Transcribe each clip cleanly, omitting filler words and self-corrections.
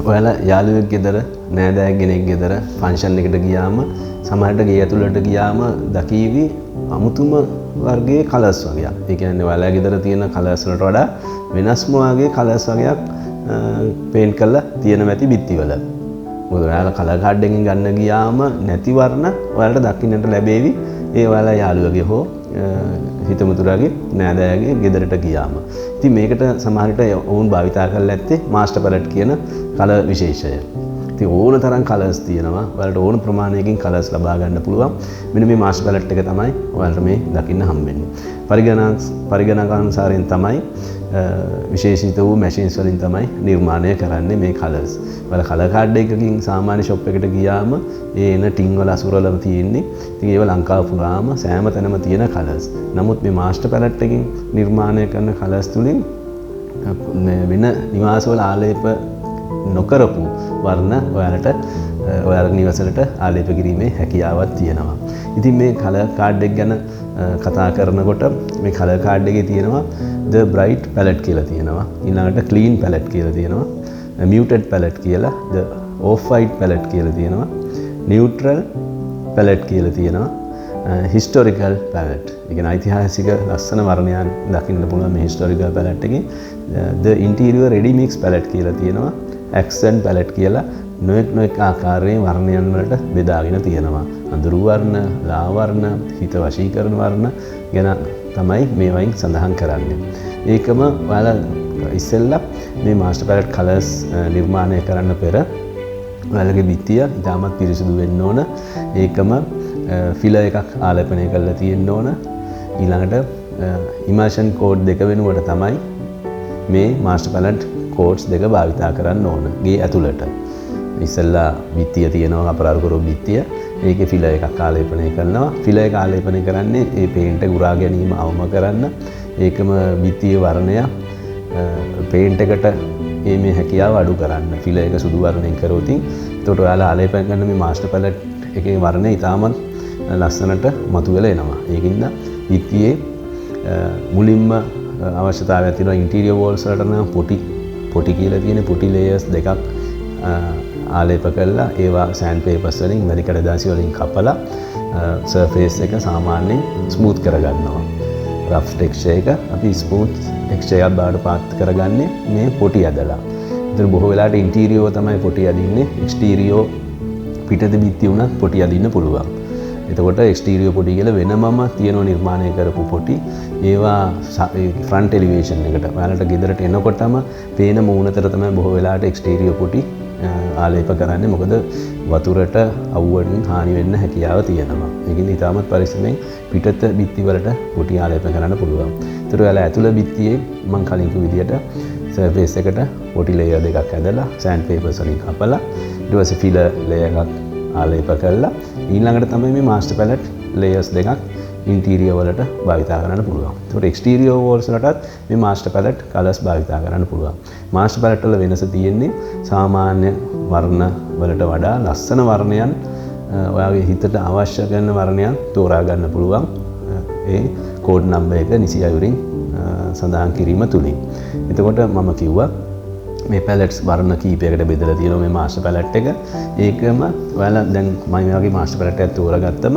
ඔයාලා යාළුවෙක් ගෙදර නෑදෑයෙක් කෙනෙක් ගෙදර ෆන්ක්ෂන් එකකට ගියාම සමහරට ගේ ඇතුළට ගියාම දකීවි අමුතුම වර්ගයේ කලර්ස් වගේක්. ඒ කියන්නේ ඔයාලා ගෙදර තියෙන කලර්ස් වලට වඩා වෙනස්ම වගේ කලර්ස් වගේක් පේන්ට් කරලා තියෙන ඇති බිත්තිවල. මොකද ඔයාලා කලර් කාඩ් එකකින් ගන්න ගියාම නැති වර්ණ ඔයාලට දකින්නට ලැබෙවි. ඒ ඔයාලා යාළුවගේ හෝ හිතමුතුරාගේ නෑදෑයගේ ගෙදරට ගියාම. ඉතින් මේකට සමහරට වුන් භාවිතා කරලා ඇත්තේ මාස්ටර් පැලට් කියන කලර් විශේෂය. ඉතින් ඕන තරම් කලර්ස් තියෙනවා. ඔයාලට ඕන ප්‍රමාණයකින් කලර්ස් ලබා ගන්න පුළුවන්. මෙන්න මේ මාස්ටර් පැලට් එක තමයි ඔයාලට මේ දකින්න හම්බෙන්නේ. පරිගණකානුසාරයෙන් තමයි විශේෂිත වූ මැෂින්ස් වලින් තමයි නිර්මාණය කරන්නේ මේ කලර්ස්. ඔයාලා කලර් කාඩ් එකකින් සාමාන්‍ය ෂොප් එකකට ගියාම ඒ එන ටින් වල අසුරලම තියෙන්නේ. ඉතින් ඒව ලංකාව පුරාම සෑම තැනම තියෙන කලර්ස්. නමුත් මේ මාස්ටර් පැලට් එකකින් නිර්මාණය කරන කලර්ස් තුලින් වෙන නිවාසවල ආලේප නොකරපු වර්ණ ඔයාලගේ නිවසලට ආලේප කිරීමේ හැකියාවක් තියෙනවා. ඉතින් මේ කලර් කාඩ් එක ගැන කතා කරනකොට මේ කලර් කාඩ් එකේ තියෙනවා the bright palette කියලා තියෙනවා. ඊළඟට clean palette කියලා තියෙනවා. muted palette කියලා, the off white palette කියලා තියෙනවා. neutral palette කියලා තියෙනවා. historical palette. ඒ කියන්නේ ඓතිහාසික ලස්සන වර්ණයන් දකින්න පුළුවන් මේ historical palette එකේ. the interior ready mix palette කියලා තියෙනවා. accent palette කියලා නොඑක් ආකාරයේ වර්ණයන් වලට බෙදාගෙන තියෙනවා. අඳුරු වර්ණ, ලා වර්ණ, හිත වශී කරන වර්ණ ගැන තමයි මේ වයින් සඳහන් කරන්නේ. ඒකම ඔයාලා ඉස්සෙල්ලා මේ මාස්ටර් පැලට් කලර්ස් නිර්මාණය කරන්න පෙර ඔයාලගේ බිත්තිය ඉතාමත් පිරිසිදු වෙන්න ඕන. ඒකම ෆිලර් එකක් ආලේපනය කරලා තියෙන්න ඕන. ඊළඟට ඉමර්ෂන් කෝඩ් දෙක වෙනුවට තමයි මේ මාස්ටර් පැලට් කෝඩ්ස් දෙක භාවිතා කරන්න ඕන ගේ ඇතුළට. ඉස්සෙල්ලා බිත්තිය තියෙනවා අපරාධ කරෝ බිත්තිය. ඒකේ ෆිලර් එකක් ආලේපනය කරනවා. ෆිලර් එක ආලේපනය කරන්නේ ඒ පේන්ට් එක උරා ගැනීම අවම කරන්න. ඒකම බිත්තියේ වර්ණය පේන්ට් එකට මේ හැකියාව අඩු කරන්න. ෆිලර් එක සුදු වර්ණයෙන් කරොත් එතකොට ඔයාලා ආලේපනය කරන මේ මාස්ටර් පැලට් එකේ වර්ණය ඉතාමත් ලස්සනට මතුවෙලා එනවා. ඒකින්ද බිත්තියේ මුලින්ම අවශ්‍යතාවයක් තියෙනවා ඉන්ටීරියර් වෝල්ස් වලට නම් පොටි කියලා තියෙන පොටි ලේයර්ස් දෙකක් ආලේප කරලා ඒවා සෑන්ඩ් පේපර්ස් වලින් වැඩි කඩදාසි වලින් කපලා සර්ෆේස් එක සාමාන්‍යයෙන් ස්මූත් කරගන්නවා. රෆ් ටෙක්ස්චර් එක අපි ස්මූත් ටෙක්ස්චර් එකක් බවට පාත් කරගන්නේ මේ පොටි ඇදලා. ඒතර බොහෝ වෙලාවට ඉන්ටීරියර් තමයි පොටි අදින්නේ. එක්ස්ටීරියර් පිටත බිත්ති උනත් පොටි අදින්න පුළුවන්. එතකොට එක්ස්ටීරියර් පොටි කියලා වෙනමම තියෙන නිර්මාණය කරපු පොටි ඒවා ෆ්‍රන්ට් එලිවේෂන් එකට ඔයාලට ගෙදරට එනකොටම පේන මූණතර තමයි බොහෝ වෙලාවට එක්ස්ටීරියර් පොටි ආලේප කරන්නේ. මොකද වතුරට අවුවකින් හානි වෙන්න හැකියාව තියෙනවා. ඒකින් ඉතාමත් පරිස්සමෙන් පිටත බිත්ති වලට පොටි ආලේප කරන්න පුළුවන්. ඒතර ඔයාලා ඇතුළ බිත්තියේ මම කලින් කිව්ව විදිහට සර්ෆේස් එකට පොටි ලේයර් දෙකක් ඇදලා සෑන්ඩ් පේපර්ස් වලින් කපලා ඊට පස්සේ ෆිලර් ලේයර් එකක් ආලේප කරලා ඊළඟට තමයි මේ මාස්ටර් පැලට් ලේයර්ස් දෙකක් ඉන්ටීරියර් වලට භාවිතා කරන්න පුළුවන්. ඒකට එක්ස්ටීරියර් වෝල්ස් වලටත් මේ මාස්ටර් පැලට් කලර්ස් භාවිතා කරන්න පුළුවන්. මාස්ටර් පැලට් වල වෙනස තියෙන්නේ සාමාන්‍ය වර්ණ වලට වඩා ලස්සන වර්ණයන් ඔයාගේ හිතට අවශ්‍ය කරන වර්ණයන් තෝරා ගන්න පුළුවන්. ඒ කෝඩ් නම්බර් එක නිසි අයුරින් සඳහන් කිරීම තුලින්. එතකොට මම කිව්වා මේ පැලට්ස් වර්ණ කීපයකට බෙදලා තියෙනවා මේ මාස්ටර් පැලට් එක. ඒකම ඔයාලා දැන් මම මේ වගේ මාස්ටර් පැලට් එකක් තෝරාගත්තම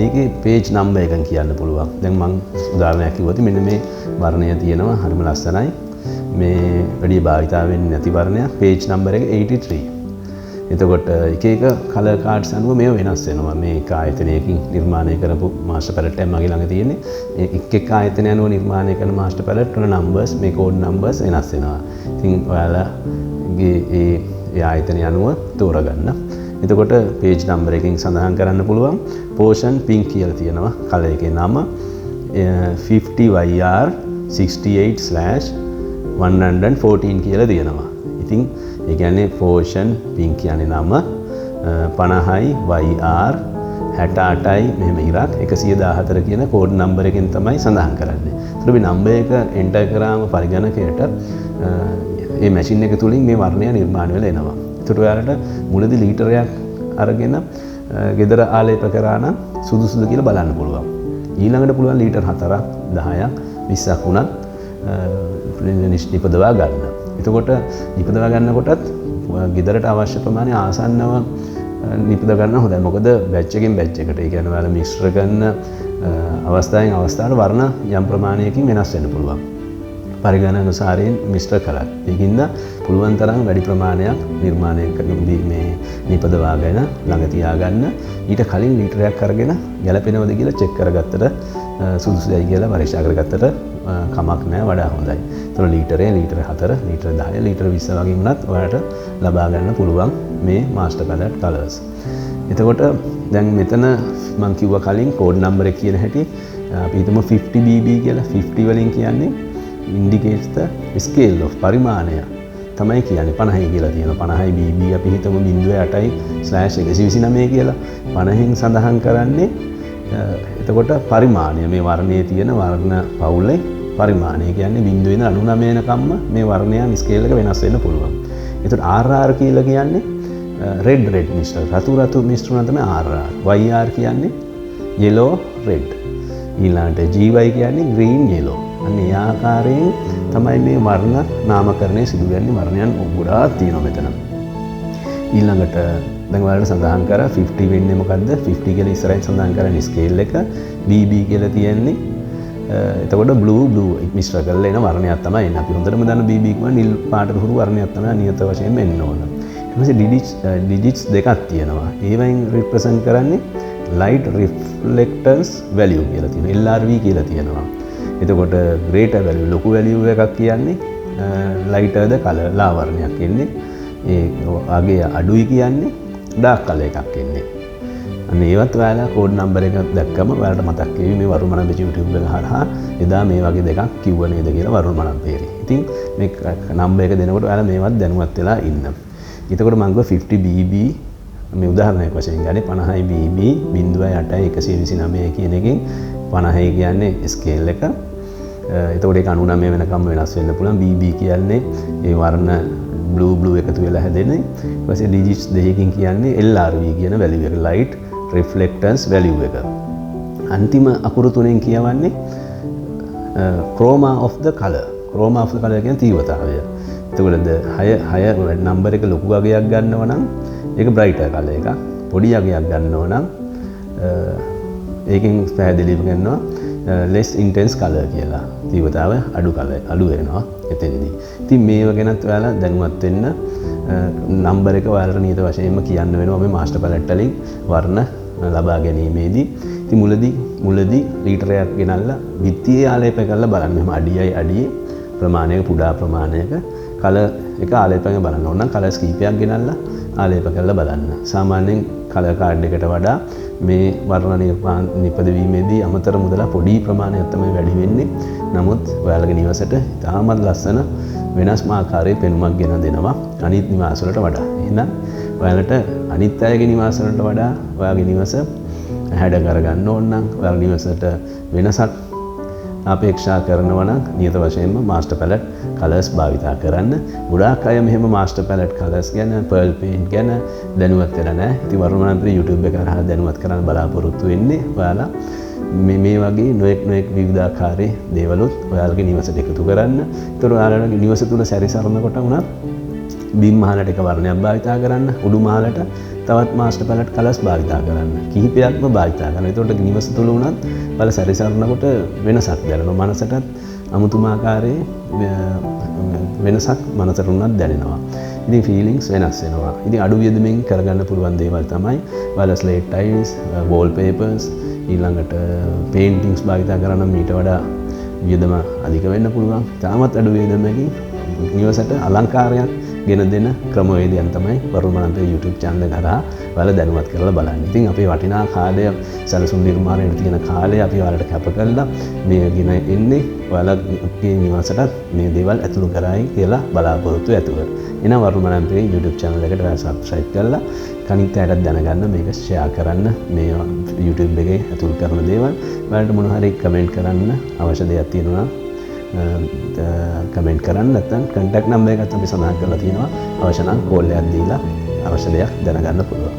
ඒකේ පේජ් නම්බර් එකක් කියන්න පුළුවන්. දැන් මම උදාහරණයක් කිව්වොත් මෙන්න මේ වර්ණය තියෙනවා හරිම ලස්සනයි. මේ වැඩි භාවිතා වෙන්නේ නැති වර්ණයක් පේජ් නම්බර් එක 83. එතකොට එක එක කලර් කාඩ්ස් අනුව මේව වෙනස් වෙනවා. මේ එක ආයතනයකින් නිර්මාණය කරපු මාස්ටර් පැලට් එක මගේ ළඟ තියෙන්නේ. එක් ආයතනය අනුව නිර්මාණය කරන මාස්ටර් පැලට් වල නම්බර්ස් මේ කෝඩ් නම්බර්ස් වෙනස් වෙනවා. ඉතින් ඔයාලගේ ඒ ආයතනය අනුව තෝරගන්න. එතකොට පේජ් නම්බර් එකකින් සඳහන් කරන්න පුළුවන් පෝෂන් පින්ක් කියලා තියෙනවා. කලර් එකේ නම 50YR 68/114 කියලා තියෙනවා. ඉතින් ඒ කියන්නේ පෝෂන් පින්ක් කියන්නේ නම 50යි YR 68යි මෙහෙම ඉරක් 114 කියන කෝඩ් නම්බර් එකෙන් තමයි සඳහන් කරන්නේ. ඒතර මේ නම්බර් එක එන්ටර් කරාම පරිගණකයට මේ මැෂින් එක තුලින් මේ වර්ණය නිර්මාණය වෙලා එනවා. ඒතර ඔයාලට මුලදී ලීටරයක් අරගෙන ගෙදර ආලේප කරා නම් සුදුසුද කියලා බලන්න පුළුවන්. ඊළඟට පුළුවන් ලීටර් 4ක් 10ක් 20ක් වුණත් නිපදවා ගන්න. එතකොට නිපදවා ගන්නකොටත් ගෙදරට අවශ්‍ය ප්‍රමාණය ආසන්නව නිපද ගන්න හොඳයි. මොකද බැච් එකෙන් බැච් එකට ඒ කියන්නේ ඔයාලා මිශ්‍ර කරන අවස්ථාවෙන් අවස්ථාවට වර්ණ යම් ප්‍රමාණයකින් වෙනස් වෙන්න පුළුවන්. පරිගණනානුසාරයෙන් මිශ්‍ර කරලා. ඒකින්ද පුළුවන් තරම් වැඩි ප්‍රමාණයක් නිර්මාණය මේ නිපදවාගෙන ළඟ තියාගන්න. ඊට කලින් ලීටරයක් අරගෙන ගැලපෙනවද කියලා චෙක් කරගත්තට සුදුසුයි කියලා පරීක්ෂා කරගත්තට කමක් නැහැ, වඩා හොඳයි. ඒතර ලීටරේ ලීටර 4, ලීටර 10, ලීටර 20 වගේ වුණත් ඔයාලට ලබා ගන්න පුළුවන් මේ මාස්ටර් පැලට් කලර්ස්. එතකොට දැන් මෙතන මම කිව්වා කලින් කෝඩ් නම්බර් එක කියන හැටි අපි හිතමු 50BB කියලා. 50 වලින් කියන්නේ indicates the scale of පරිමාණය තමයි කියන්නේ. 50 කියලා තියෙනවා. 50 BB අපි හිතමු 0.8/129 කියලා. 50න් සඳහන් කරන්නේ එතකොට පරිමාණය, මේ වර්ණයේ තියෙන වර්ණ පවුලේ පරිමාණය කියන්නේ 0.99 වෙනකම්ම මේ වර්ණයන් ස්කේල් එක වෙනස් වෙන්න පුළුවන්. එතකොට RR කියලා කියන්නේ red මිශ්‍ර, රතු මිශ්‍රණ තමයි RR. YR කියන්නේ yellow red. ඊළඟට GY කියන්නේ green yellow. අන්න ඒ ආකාරයෙන් තමයි මේ වර්ණ නාමකරණය සිදු වෙන්නේ. වර්ණයන් ගොඩාක් තියෙනවා මෙතන. ඊළඟට දැන් ඔයාලට සඳහන් කරා 50 වෙන්නේ මොකද්ද? 50 කියලා ඉස්සරහින් සඳහන් කරන්නේ ස්කේල් එක. BB කියලා තියෙන්නේ එතකොට blue මිශ්‍ර කරලා එන වර්ණයක් තමයි එන්නේ. අපි හොඳටම දන්න BB කියන්නේ නිල් පාටට හුරු වර්ණයක් තමයි නියත වශයෙන්ම එන්න ඕන. ඊට පස්සේ digits දෙකක් තියෙනවා. ඒවෙන් represent කරන්නේ light reflectance value කියලා තියෙනවා. LRV කියලා තියෙනවා. එතකොට greater value ලොකු value එකක් කියන්නේ lighter the color ලා වර්ණයක් එන්නේ. ඒ ආගේ අඩුයි කියන්නේ dark color එකක් එන්නේ. අන්න ඒවත් ඔයාලා කෝඩ් නම්බර් එක දැක්කම ඔයාලට මතක් වෙවි මේ වරුණ මනම්පේරි YouTube එක හරහා එදා මේ වගේ දෙකක් කිව්ව නේද කියලා වරුණ මනම්පේරි. ඉතින් මේ නම්බර් එක දෙනකොට ඔයාලා මේවත් දැනුවත් වෙලා ඉන්න. එතකොට මම ගියා 50BB මේ උදාහරණයක් වශයෙන් ගන්නේ 50BB 0.8/129 කියන එකෙන් 50 කියන්නේ ස්කේල් එක. එතකොට ඒක 99 වෙනකම් වෙනස් වෙන්න පුළුවන්. BB කියන්නේ ඒ වර්ණ blue එකතු වෙලා හැදෙන. ඊට පස්සේ digits දෙකකින් කියන්නේ LRV කියන value එක, light reflectance value එක. අන්තිම අකුරු තුනෙන් කියවන්නේ chroma of the color. chroma of the color කියන්නේ තීව්‍රතාවය. එතකොට 6 නම්බර් එක ලොකු අගයක් ගන්නව නම් ඒක brighter color එකක්. පොඩි අගයක් ගන්නව නම් ඒකෙන් පැහැදිලිව ගන්නවා less intense color කියලා. තීව්‍රතාවය අඩු වෙනවා එතෙන්දී. ඉතින් මේව ගැනත් ඔයාලා දැනුවත් වෙන්න නම්බර් එක ඔයාලට නියත වශයෙන්ම කියන්න වෙනවා මේ මාස්ටර් පැලට් වලින් වර්ණ ලබා ගැනීමේදී. ඉතින් මුලදී ලීටරයක් ගෙනල්ලා විත්තියේ ආලේප කරලා බලන්න. මෙහෙම අඩියේ ප්‍රමාණයක කුඩා ප්‍රමාණයක කලර් එක ආලේප කරලා බලන්න ඕන නම් කලර්ස් කීපයක් ගෙනල්ලා ආලේප කරලා බලන්න. සාමාන්‍යයෙන් කලර් කාඩ් එකට වඩා මේ වර්ණ නිපදවීමේදී අමතර මුදල පොඩි ප්‍රමාණයක් තමයි වැඩි වෙන්නේ. නමුත් ඔයාලගේ නිවසට තාමත් ලස්සන වෙනස්ම ආකාරයේ පෙනුමක් ගෙන දෙනවා අනිත් නිවාස වලට වඩා. එහෙනම් ඔයාලට අනිත් අයගේ නිවාස වලට වඩා ඔයාගේ නිවස හැඩ කරගන්න ඕන නම් ඔයාගේ නිවසට වෙනසක් අපේක්ෂා කරනවා නම් නියත වශයෙන්ම මාස්ටර් පැලට් කලර්ස් භාවිතා කරන්න. ගොඩාක් අය මෙහෙම මාස්ටර් පැලට් කලර්ස් ගැන, පර්ල් පේන්ට් ගැන දැනුවත් වෙලා නැහැ. ඉතින් වරුණ මනම්පේරි YouTube එක හරහා දැනුවත් කරන්න බලාපොරොත්තු වෙන්නේ ඔයාලා මේ වගේ නොඑක් විවිධාකාරයේ දේවලුත් ඔයාලගේ නිවසට එකතු කරන්න. ඒතර ඔයාලගේ නිවස තුල සැරිසරනකොට උනත් බිම් මහලට එක වර්ණයක් භාවිතා කරන්න, උඩු මහලට තවත් මාස්ටර් පැලට් කලර්ස් භාවිතා කරන්න. කිහිපයක්ම භාවිතා කරන්න. ඒතකොට නිවස තුල උනත් ඔයාලා සැරිසරනකොට වෙනසක් දැනෙනවා. මනසටත් අමුතුම ආකාරයේ වෙනසක් මනසට උනත් දැනෙනවා. ඉතින් ෆීලිංගස් වෙනස් වෙනවා. ඉතින් අඩු වියදමින් කරගන්න පුළුවන් දේවල් තමයි ඔයාලා ස්ලේට් ටයිල්ස්, වෝල් පේපර්ස්, ඊළඟට පේන්ටිංස් භාවිතා කරන මීට වඩා වියදම අධික වෙන්න පුළුවන්. තාමත් අඩු වියදමකින් නිවසට අලංකාරයක් ගෙන දෙන ක්‍රමවේදයන් තමයි වරුණ මනම්පේරි YouTube channel එක හරහා ඔයාලා දැනුවත් කරලා බලන්න. ඉතින් අපේ වටිනා කාලය සැලසුම් නිර්මාණයට තියෙන කාලය අපි ඔයාලට කැප කළා මේ ගෙන එන්නේ ඔයාලගේ නිවසට මේ දේවල් ඇතුළු කරයි කියලා බලාපොරොත්තු ඇතුව. එහෙනම් වරුණ මනම්පේරි YouTube channel එකට ඔයාලා subscribe කරලා කනිත් අයටත් දැනගන්න, මේක share කරන්න, මේ YouTube එකේ ඇතුළු කරන දේවල් ඔයාලට මොන හරි කමෙන්ට් කරන්න අවශ්‍ය දෙයක් තියෙනවා කමෙන්ට් කරන්න. නැත්නම් contact number එකත් අපි සඳහන් කරලා තියෙනවා. අවශ්‍ය නම් කෝල් එකක් දීලා අවශ්‍ය දෙයක් දැනගන්න පුළුවන්.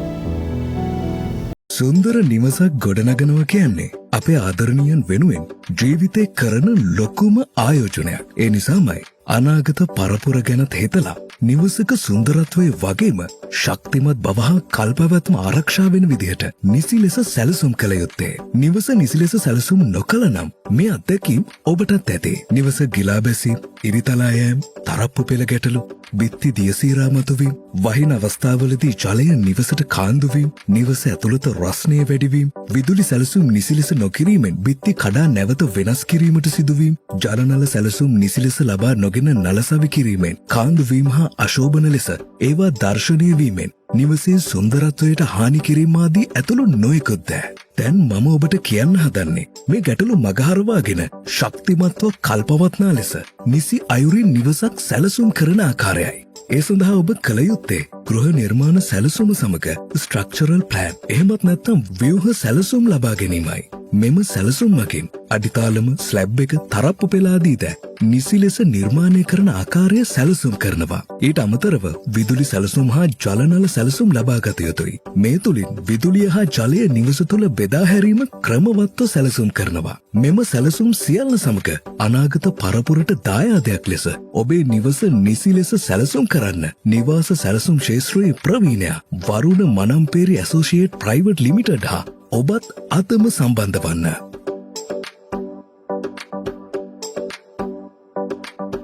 සුන්දර නිවසක් ගොඩනගනවා කියන්නේ අපේ ආදරණීයන් වෙනුවෙන් ජීවිතේ කරන ලොකුම ආයෝජනයක්. ඒ නිසාමයි අනාගත පරපුර ගැනත් හිතලා නිවසක සුන්දරත්වයේ වගේම ශක්තිමත් බව හා කල්පවත්ම ආරක්ෂා වෙන විදිහට නිසි ලෙස සැලසුම් කළ යුත්තේ. නිවස නිසි ලෙස සැලසුම් නොකළ නම් මේ අත්දැකීම් ඔබටත් ඇති. නිවස ගිලා බැසීම්, ඉරිතලා යෑම්, තරප්පු පෙළ ගැටලු, බිත්ති දියසීරා මතුවීම, වහින අවස්ථාවලදී ජලය නිවසට කාන්දු වීම, නිවස ඇතුළත රස්නය වැඩිවීම, විදුලි සැලසුම් නිසි ලෙස නොකිරීමෙන් බිත්ති කඩා නැවත වෙනස් කිරීමට සිදුවීම, ජලනල සැලසුම් නිසි ලෙස ලබා නොගෙන නලසවි කිරීමෙන් කාන්දු වීම හා අශෝභන ලෙස ඒවා දර්ශනය වීමෙන් නිවසේ සුන්දරත්වයට හානි කිරීම ආදී ඇතුළු නොයෙකුත් දෑ. දැන් මම ඔබට කියන්න හදන්නේ මේ ගැටලු මගහරවාගෙන ශක්තිමත්ව කල්පවත්නා ලෙස නිසි අයුරින් නිවසක් සැලසුම් කරන ආකාරයයි. ඒ සඳහා ඔබ කළ යුත්තේ ගෘහ නිර්මාණ සැලසුම සමග ස්ට්‍රක්චරල් ප්ලෑන් එහෙමත් නැත්නම් ව්‍යුහ සැලසුම් ලබා ගැනීමයි. මෙම සැලසුම් මගින් අඩිතාලම, ස්ලැබ් එක, තරප්පු පෙළ ආදී ද නිසි ලෙස නිර්මාණය කරන ආකාරය සැලසුම් කරනවා. ඊට අමතරව විදුලි සැලසුම් හා ජලනල සැලසුම් ලබා ගත යුතුයි. මේ තුලින් විදුලිය හා ජලය නිවස තුළ බෙදා හැරීම ක්‍රමවත්ව සැලසුම් කරනවා. මෙම සැලසුම් සියල්ල සමග අනාගත පරපුරට දායාදයක් ලෙස ඔබේ නිවස නිසි ලෙස සැලසුම් කරන්න නිවාස සැලසුම් ක්ෂේත්‍රයේ ප්‍රවීණයා වරුණ මනම්පේරි ඇසෝසියේට් ප්‍රයිවට් ලිමිටඩ් හා ඔබත් අතම සම්බන්ධ වන්න.